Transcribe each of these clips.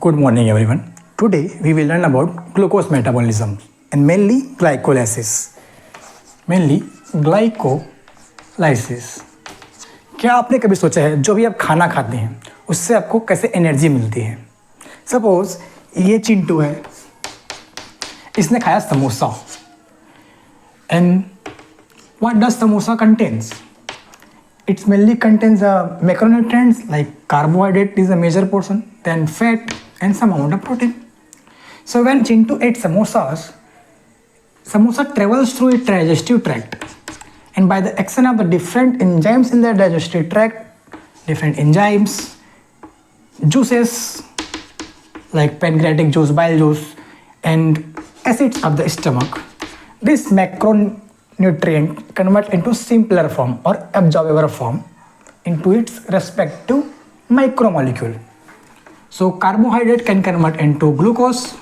Good morning, everyone. Today we will learn about glucose metabolism and mainly glycolysis. Mainly glycolysis. क्या आपने कभी सोचा है जो भी आप खाना खाते हैं उससे आपको कैसे एनर्जी मिलती है? सपोज ये चिंटू है, इसने खाया samosa. And what does samosa contains? It mainly contains macronutrients like carbohydrate is a major portion, then fat and some amount of protein. So when Chintu ate samosas, samosa travels through its digestive tract, and by the action of the different enzymes in the digestive tract, different enzymes, juices like pancreatic juice, bile juice, and acids of the stomach, this macronutrient convert into simpler form or absorbable form into its respective micromolecule. So carbohydrate can convert into glucose,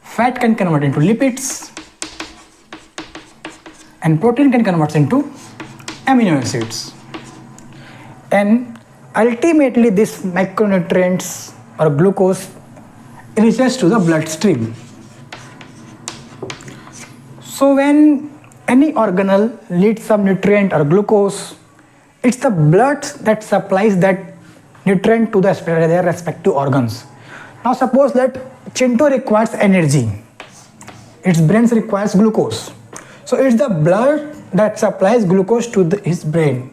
fat can convert into lipids, and protein can convert into amino acids. And ultimately this macronutrients or glucose reaches to the bloodstream. So when any organelle needs some nutrient or glucose, it's the blood that supplies that nutrient to their respective organs. Now suppose that Chintu requires energy, its brain requires glucose. So it's the blood that supplies glucose to his brain,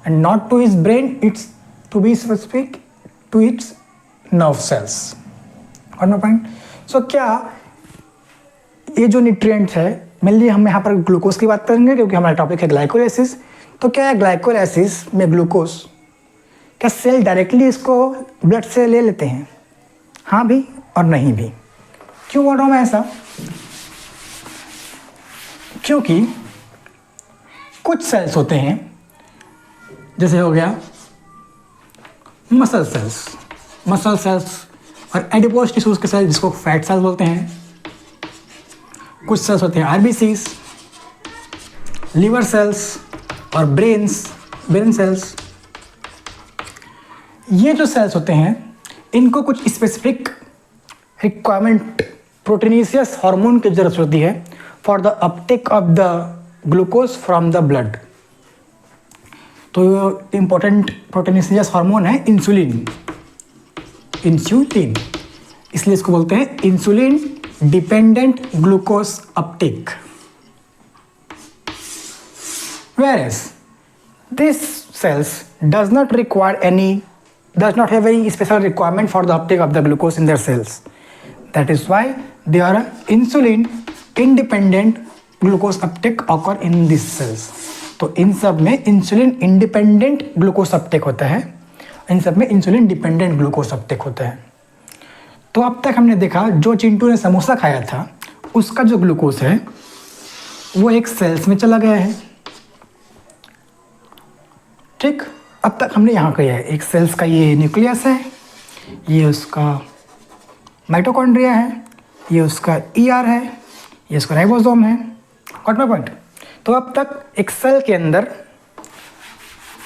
and not to his brain, it's to be specific to its nerve cells. Got my point? So क्या ये जो nutrients है, mainly हम यहाँ पर glucose की बात करेंगे क्योंकि हमारा टॉपिक है ग्लाइकोलाइसिस. तो क्या है ग्लाइकोलाइसिस में ग्लूकोज, क्या सेल डायरेक्टली इसको ब्लड से ले लेते हैं? हाँ भी और नहीं भी. क्यों बोल रहा हूँ मैं ऐसा? क्योंकि कुछ सेल्स होते हैं, जैसे हो गया मसल सेल्स और एडिपोज टिश्यूज के सेल्स जिसको फैट सेल्स बोलते हैं. कुछ सेल्स होते हैं आरबीसीज, लीवर सेल्स और ब्रेन सेल्स. ये जो सेल्स होते हैं इनको कुछ स्पेसिफिक रिक्वायरमेंट प्रोटीनेशियस हार्मोन की जरूरत होती है for the Uptake of the glucose from the blood. तो इंपॉर्टेंट प्रोटीनेशियस हार्मोन है इंसुलिन. इसलिए इसको बोलते हैं insulin dependent glucose uptake. Whereas these cells does not have any special requirement for the uptake of the glucose in their cells. That is why they are insulin independent glucose uptake occur in these cells. तो इन सब में insulin independent glucose Uptake होता है, इन सब में insulin dependent glucose Uptake होता है. तो अब तक हमने देखा जो चिंटू ने समोसा खाया था उसका जो ग्लूकोज है वो एक सेल्स में चला गया है. ठीक, अब तक हमने यहाँ किया है एक सेल्स का ये न्यूक्लियस है, ये उसका माइटोकॉन्ड्रिया है, ये उसका ईआर है, ये उसका राइबोसोम है. Got my point? तो अब तक एक सेल के अंदर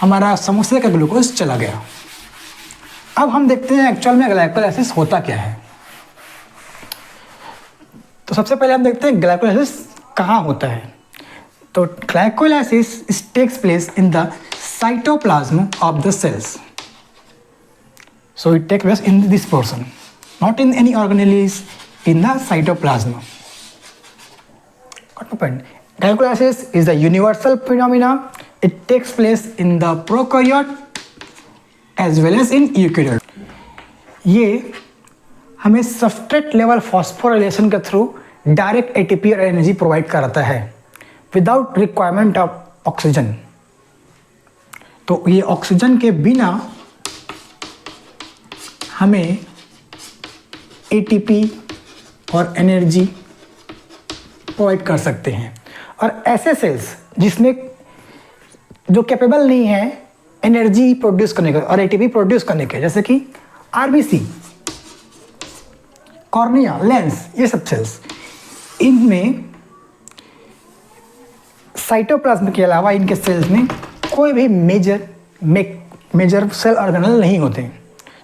हमारा समोसे का ग्लूकोज चला गया. अब हम देखते हैं एक्चुअल में ग्लाइकोलाइसिस होता क्या है. तो सबसे पहले हम देखते हैं ग्लाइकोलाइसिस कहाँ होता है. तो glycolysis takes place in the cytoplasm of the cells. So it takes place in this portion, not in any organelles, in the cytoplasm. Got my point? Glycolysis is a universal phenomena. It takes place in the prokaryote as well as in eukaryote. ये हमें substrate level phosphorylation के through direct ATP और energy provide कराता है without requirement of oxygen. तो ये oxygen के बिना हमें एटीपी और एनर्जी प्रोवाइड कर सकते हैं. और ऐसे सेल्स जिसमें जो कैपेबल नहीं है एनर्जी प्रोड्यूस करने का और एटीपी प्रोड्यूस करने के, जैसे कि आरबीसी, कॉर्निया, लेंस, ये सब सेल्स, इनमें साइटोप्लाज्म के अलावा इनके सेल्स में कोई भी मेजर सेल ऑर्गेनल नहीं होते.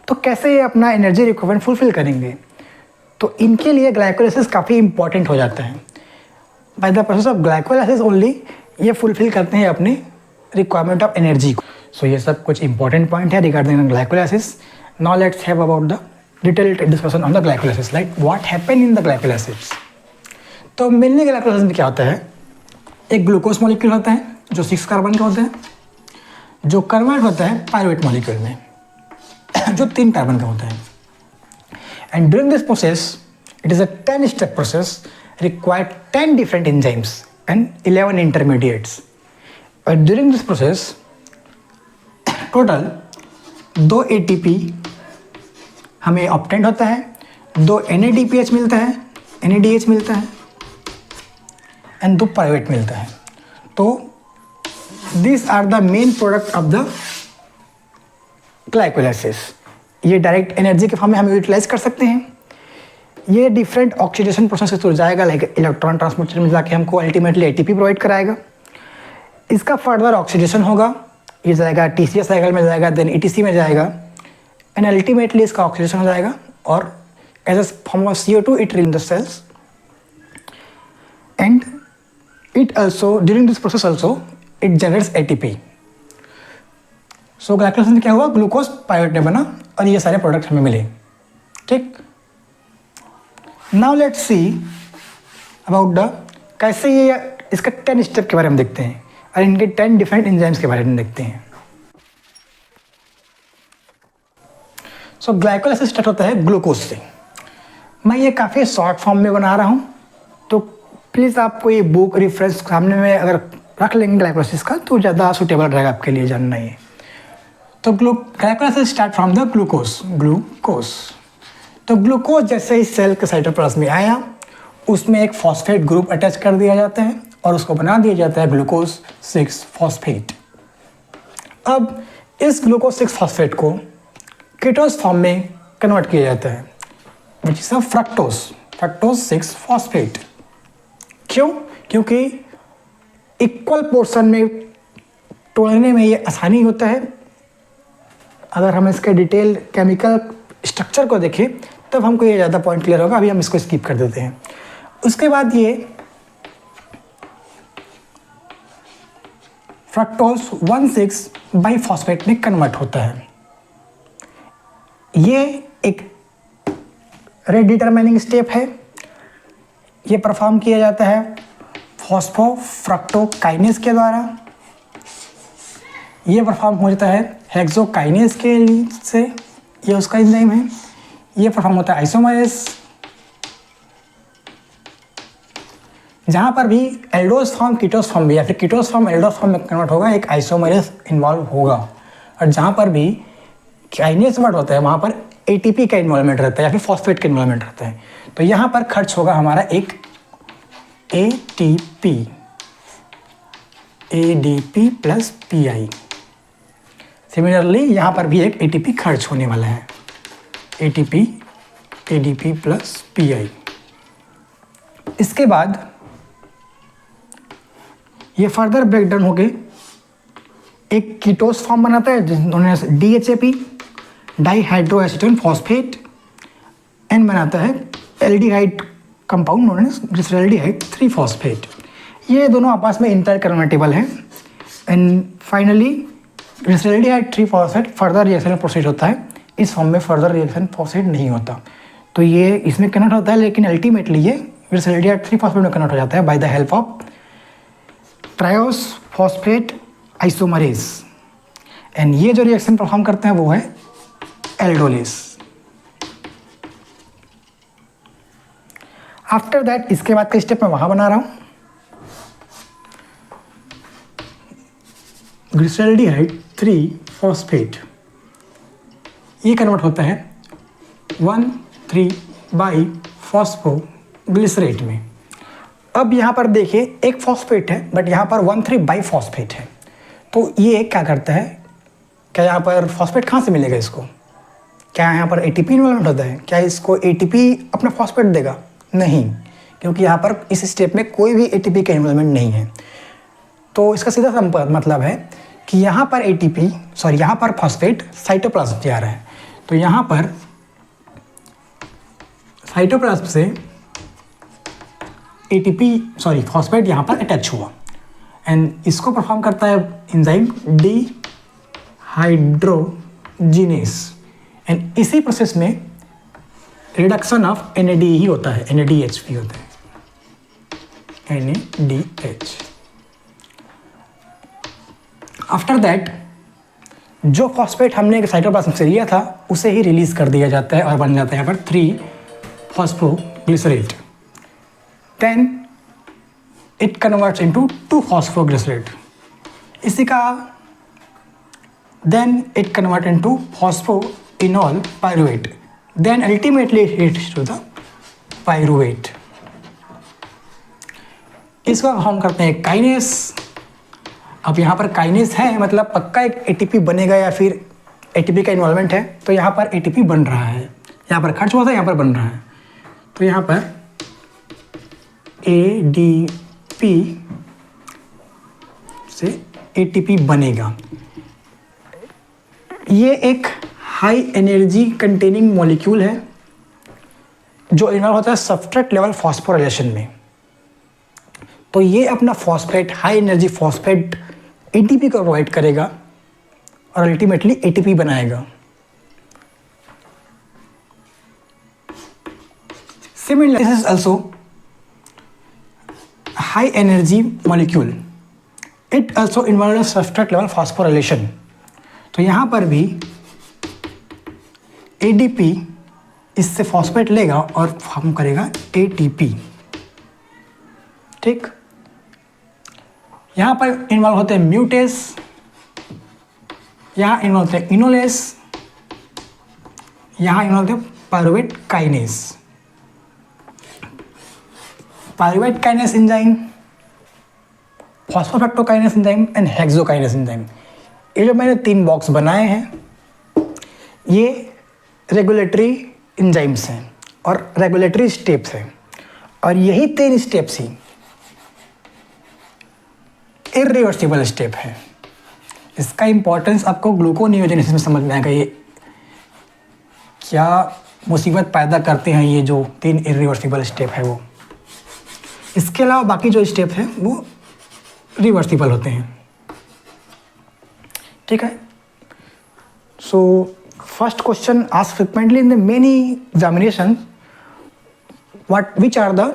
तो कैसे ये अपना एनर्जी रिक्वायरमेंट फुलफिल करेंगे? तो इनके लिए ग्लाइकोलाइसिस काफ़ी इंपॉर्टेंट हो जाता है। By the process of glycolysis only ये फुलफिल करते हैं अपने रिक्वायरमेंट ऑफ एनर्जी को। सो ये सब कुछ इंपॉर्टेंट पॉइंट है regarding glycolysis. Now let's have about the detailed discussion on the glycolysis, like what happen in the glycolysis. तो मेनली ग्लाइकोलाइसिस में क्या होता है, एक ग्लूकोज मॉलिक्यूल होता है जो 6 कार्बन का होता है, जो कन्वर्ट होता है पायरुवेट मॉलिक्यूल में जो 3 कार्बन का होता है। And during this process it is a 10 step process, required 10 different enzymes and 11 intermediates. But during this process, total 2 ATP हमें ऑब्टेंड होता है, 2 NADPH मिलता है, NADH मिलता है एंड 2 पायरुवेट मिलता है। तो these are the main product of the glycolysis. ये डायरेक्ट एनर्जी के फॉर्म में हम यूटिलाइज कर सकते हैं। ये डिफरेंट ऑक्सीडेशन प्रोसेस के थ्रू जाएगा, लाइक इलेक्ट्रॉन ट्रांसपोर्टर में जाके हमको अल्टीमेटली एटीपी प्रोवाइड कराएगा। इसका फर्दर ऑक्सीडेशन होगा, ये जाएगा TCA साइकिल में जाएगा, देन ETC में जाएगा एंड अल्टीमेटली इसका ऑक्सीडेशन हो जाएगा और as a form of CO2 it reach the cells and it also during this process also it generates ATP। So glycolysis में क्या हुआ, ग्लूकोज पायरुवेट में बना और ये सारे प्रोडक्ट हमें मिले। ठीक, now let's see about the कैसे ये इसका 10 स्टेप के बारे में देखते हैं और इनके 10 डिफरेंट एंजाइम्स के बारे में देखते हैं। सो ग्लाइकोलाइसिस स्टार्ट होता है ग्लूकोज से। मैं ये काफ़ी शॉर्ट फॉर्म में बना रहा हूँ, तो प्लीज़ आपको ये बुक रेफरेंस सामने में अगर रख लेंगे ग्लाइकोलाइसिस का तो ज़्यादा सूटेबल रहेगा आपके लिए जानना ये। तो glycolysis start from the glucose. तो ग्लूकोज जैसे ही सेल के साइटोप्लाज्म में आया, उसमें एक फॉस्फेट ग्रुप अटैच कर दिया जाता है और उसको बना दिया जाता है ग्लूकोज 6 फॉस्फेट। अब इस ग्लूकोज 6 फॉस्फेट को कीटोस फॉर्म में कन्वर्ट किया जाता है, which is a fructose 6 phosphate. क्यों? क्योंकि इक्वल पोर्शन में तोड़ने में ये आसानी होता है। अगर हम इसके डिटेल केमिकल स्ट्रक्चर को देखें तब हमको ये ज़्यादा पॉइंट क्लियर होगा, अभी हम इसको स्किप कर देते हैं। उसके बाद ये फ्रक्टोज 1,6 बाइफॉस्फेट में कन्वर्ट होता है। ये एक रेट डिटरमाइनिंग स्टेप है। ये परफॉर्म किया जाता है फॉस्फोफ्रक्टोकाइनेज के द्वारा। ये परफॉर्म हो जाता है हेक्सोकाइनेज के लिए से, ये उसका एंजाइम है। ये परफॉर्म होता है आइसोमरेज। जहाँ पर भी एल्डोज फॉर्म कीटोस फॉर्म में या फिर कीटोस फॉर्म एल्डोज फॉर्म में कन्वर्ट होगा, एक आइसोमरेज इन्वॉल्व होगा। और जहाँ पर भी काइनेज वर्ड होता है वहाँ पर ATP का इन्वॉल्वमेंट रहता है या फिर फॉस्फेट का इन्वॉल्वमेंट रहता है। तो यहाँ पर खर्च होगा हमारा एक ADP प्लस PI। सिमिलरली यहाँ पर भी एक ATP खर्च होने वाला है, ADP प्लस PI। इसके बाद ये फर्दर ब्रेकडाउन हो गए एक कीटोस फॉर्म बनाता है जिन्होंने DHAP डाइहाइड्रोएसीटोन फॉस्फेट एंड बनाता है aldehyde compound known as glyceraldehyde 3 phosphate. ये दोनों आपस में इंटर कन्वर्टेबल हैं and finally glyceraldehyde 3 phosphate further reaction में प्रोसीड होता है। इस फॉर्म में फर्दर रिएक्शन प्रोसीड नहीं होता, तो ये इसमें कन्वर्ट होता है, लेकिन अल्टीमेटली ये ग्लिसरॉल्डिहाइड 3 फॉस्फेट में कन्वर्ट हो जाता है by the help of triose phosphate isomerase. And ये जो रिएक्शन परफॉर्म करते हैं वो है एल्डोलिस। आफ्टर दैट इसके बाद का स्टेप मैं वहां बना रहा हूं, ग्लिसरॉल्डिहाइड 3 फॉस्फेट। ये कन्वर्ट होता है 1,3 बाई फॉस्फोग्लिसरेट में। अब यहाँ पर देखिए एक फॉस्फेट है बट यहाँ पर 1,3 बाई फॉस्फेट है। तो ये क्या करता है, क्या यहाँ पर फॉस्फेट कहाँ से मिलेगा इसको? क्या यहाँ पर ATP इन्वॉल्वमेंट होता है? क्या इसको ATP अपना फॉस्फेट देगा? नहीं, क्योंकि यहाँ पर इस स्टेप में कोई भी ATP का इन्वॉल्वमेंट नहीं है। तो इसका सीधा मतलब है कि यहाँ पर यहाँ पर फॉस्फेट साइटोप्लाज्म जा रहा है। तो यहाँ पर साइटोप्लाज्म से फॉस्फेट यहाँ पर अटैच हुआ एंड इसको परफॉर्म करता है एंजाइम डिहाइड्रोजिनेस एंड इसी प्रोसेस में रिडक्शन ऑफ NAD ही होता है, NADH भी होता है, NADH। आफ्टर दैट जो फॉस्फेट हमने साइटोप्लाज्म से लिया था उसे ही रिलीज कर दिया जाता है और बन जाता है यहाँ पर 3-phosphoglycerate। Then it converts into 2-phosphoglycerate। इसी का then it convert into phosphoenol pyruvate। Then ultimately it heats to the pyruvate. इसको हम करते हैं काइनेस। अब यहाँ पर काइनेस है मतलब पक्का एक ATP बनेगा या फिर ATP का इन्वॉल्वमेंट है, तो यहाँ पर ATP बन रहा है, यहाँ पर खर्च हुआ था, यहाँ पर बन रहा है, तो यहाँ पर ADP से ATP बनेगा। ये एक हाई एनर्जी कंटेनिंग मॉलिक्यूल है जो इन्वॉल्व होता है सबस्ट्रेट लेवल फॉस्फोराइलेशन में। तो ये अपना phosphate, high energy phosphate ATP को प्रोवाइड करेगा और अल्टीमेटली ATP बनाएगा। Similarly, this is also high energy molecule. It also involves substrate level phosphorylation. तो यहाँ पर भी ADP इससे फॉस्फेट लेगा और फॉर्म करेगा ATP। ठीक, यहाँ पर इन्वॉल्व होते हैं म्यूटेस, यहाँ इन्वॉल्व होते हैं इनोलेस, यहाँ इन्वॉल्व होते हैं pyruvate kinase. Pyruvate kinase enzyme, phosphofructokinase enzyme and hexokinase enzyme. ये जो मैंने 3 बॉक्स बनाए हैं ये रेगुलेटरी एंजाइम्स हैं और रेगुलेटरी स्टेप्स हैं, और यही 3 स्टेप्स ही इरिवर्सिबल स्टेप है। इसका इंपॉर्टेंस आपको ग्लूकोनियोजेनेसिस में समझ में आएगा, ये क्या मुसीबत पैदा करते हैं ये जो 3 इरिवर्सिबल स्टेप है वो। इसके अलावा बाकी जो स्टेप हैं वो रिवर्सिबल होते हैं। ठीक है, so first question asked frequently in the many examination, which are the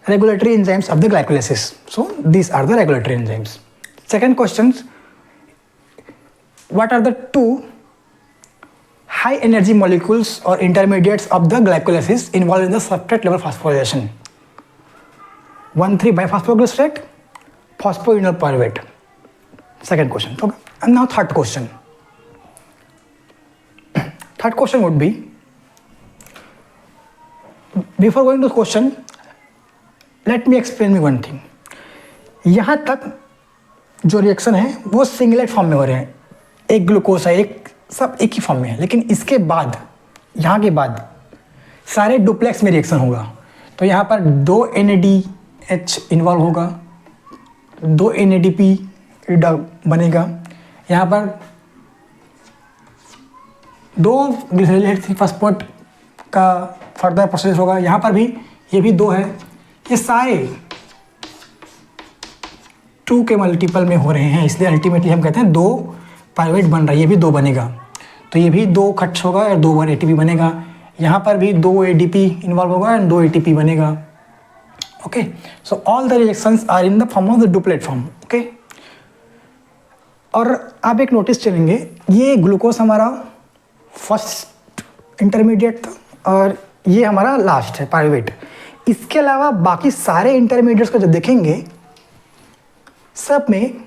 regulatory enzymes of the glycolysis? So these are the regulatory enzymes. Second question, what are the 2 high energy molecules or intermediates of the glycolysis involved in the substrate level phosphorylation? 1,3-biphosphoglycerate, phosphoenol pyruvate. Second question. Okay. And now third question. Third question would be, before going to the question, let me explain me one thing. यहाँ तक जो reaction है वो singlet form में हो रहे हैं, एक ग्लूकोज है, एक सब एक ही फॉर्म में है, लेकिन इसके बाद यहाँ के बाद सारे डुप्लेक्स में रिएक्शन होगा। तो यहाँ पर 2 NADH इन्वॉल्व होगा, 2 NADP बनेगा, यहाँ पर 2 ग्लिसरॉल फॉस्फेट का फर्दर प्रोसेस होगा, यहाँ पर भी ये भी 2 है। ये सारे 2 के मल्टीपल में हो रहे हैं, इसलिए अल्टीमेटली हम कहते हैं 2 पायरुवेट बन रहा है, ये भी 2 बनेगा, तो ये भी 2 खर्च होगा और 2 बार ATP बनेगा। यहाँ पर भी 2 ADP इन्वॉल्व होगा एंड 2 ATP बनेगा। Okay, so all the reactions are in the form of the duplet form. Okay, और आप एक नोटिस चलेंगे, ये ग्लूकोज हमारा फर्स्ट इंटरमीडिएट था और ये हमारा लास्ट है पायरुवेट। इसके अलावा बाकी सारे इंटरमीडिएट्स को जब देखेंगे सब में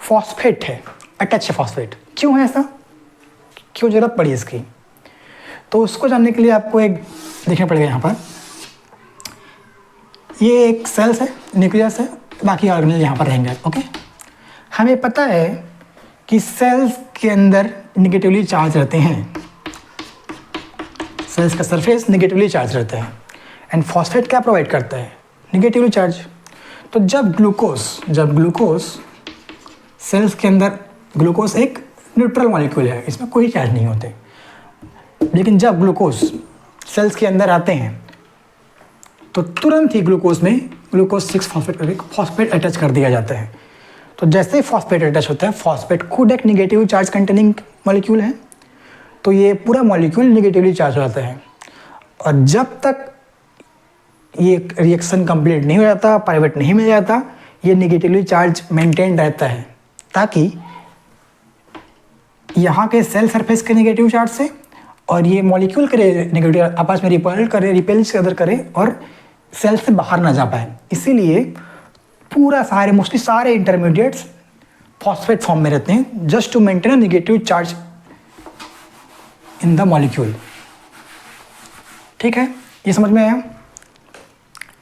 फॉस्फेट है, अटैच है फॉस्फेट। क्यों है ऐसा, क्यों जरूरत पड़ी इसकी? तो उसको जानने के लिए आपको एक देखना पड़ेगा। यहाँ पर ये एक सेल्स है, न्यूक्लियस है, बाकी ऑर्गेनेल यहाँ पर रहेंगे। ओके, हमें पता है कि सेल्स के अंदर निगेटिवली चार्ज रहते हैं, सेल्स का सरफेस निगेटिवली चार्ज रहता है एंड फॉस्फेट क्या प्रोवाइड करता है, निगेटिवली चार्ज। तो जब ग्लूकोज सेल्स के अंदर, ग्लूकोज एक न्यूट्रल मॉलिक्यूल है, इसमें कोई चार्ज नहीं होते। लेकिन जब ग्लूकोज सेल्स के अंदर आते हैं तो तुरंत ही ग्लूकोज में ग्लूकोज 6 फॉस्फेट अटैच कर दिया जाता है। तो जैसे ही फॉस्फेट अटैच होता है, फॉस्फेट खुद एक निगेटिव चार्ज कंटेनिंग मॉलिक्यूल है, तो ये पूरा मॉलिक्यूल निगेटिवली चार्ज हो जाता है। और जब तक ये रिएक्शन कंप्लीट नहीं हो जाता, पाइवट नहीं मिल जाता, ये निगेटिवली चार्ज मेंटेन रहता है, ताकि यहाँ के सेल सरफेस के नेगेटिव चार्ज से और ये मॉलिक्यूल के नेगेटिव आपस में रिपेल अदर करे और सेल से बाहर ना जा पाए। इसीलिए पूरा मोस्टली सारे इंटरमीडिएट्स फॉस्फेट फॉर्म में रहते हैं, just to maintain a negative charge in the molecule. ठीक है, ये समझ में आया।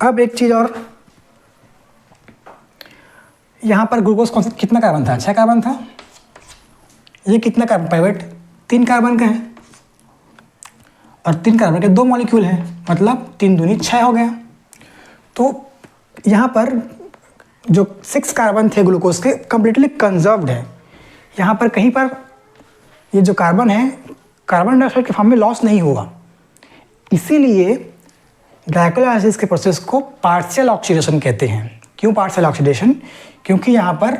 अब एक चीज़ और, यहाँ पर ग्लूकोज कौन सा कितना कार्बन था? 6 कार्बन था। ये कितना कार्बन? पाइवट 3 कार्बन का है और 3 कार्बन के 2 मॉलिक्यूल हैं, मतलब 3 दूनी 6 हो गया। तो यहाँ पर जो 6 कार्बन थे ग्लूकोज के कंप्लीटली कंजर्व्ड है। यहाँ पर कहीं पर ये जो कार्बन है कार्बन डाइऑक्साइड के फॉर्म में लॉस नहीं हुआ। इसीलिए ग्लाइकोलाइसिस के प्रोसेस को पार्शियल ऑक्सीडेशन कहते हैं। क्यों पार्शियल ऑक्सीडेशन? क्योंकि यहाँ पर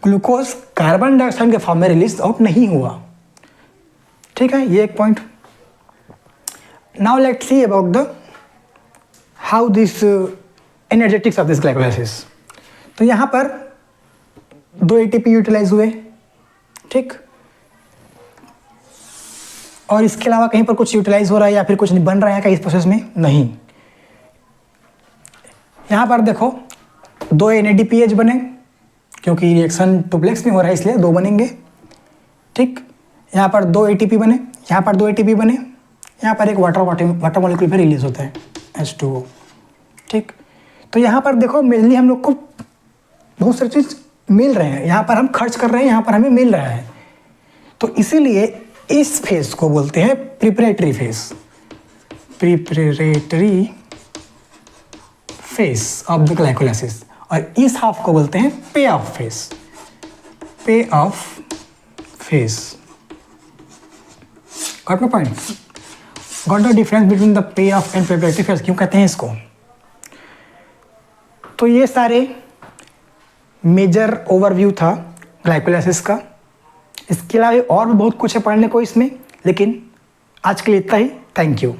ग्लूकोज कार्बन डाइऑक्साइड के फॉर्म में रिलीज आउट नहीं हुआ। ठीक है, ये एक point. Now let's see about the how this energetics of this glycolysis. तो यहाँ पर 2 ATP यूटिलाइज हुए, ठीक, और इसके अलावा कहीं पर कुछ यूटिलाइज हो रहा है या फिर कुछ बन रहा है क्या इस प्रोसेस में? नहीं। यहाँ पर देखो 2 NADPH बने, क्योंकि रिएक्शन डुप्लेक्स में हो रहा है इसलिए 2 बनेंगे। ठीक, यहाँ पर 2 ATP बने, यहाँ पर 2 ATP बने, यहाँ पर एक वाटर मॉलिक्यूल भी रिलीज होता है H2O। ठीक, तो यहाँ पर देखो मेनली हम लोग को बहुत सारी चीज़ मिल रहे हैं, यहाँ पर हम खर्च कर रहे हैं, यहाँ पर हमें मिल रहा है। तो इसीलिए इस फेज को बोलते हैं preparatory phase, preparatory phase of the glycolysis. और इस हाफ को बोलते हैं पे ऑफ फेज, पे of phase. Got my point? Got the difference between the pay of and preparatory phase? क्यों कहते हैं इसको? तो ये सारे मेजर ओवरव्यू था ग्लाइकोलाइसिस का। इसके अलावा और भी बहुत कुछ है पढ़ने को इसमें, लेकिन आज के लिए इतना ही। Thank you.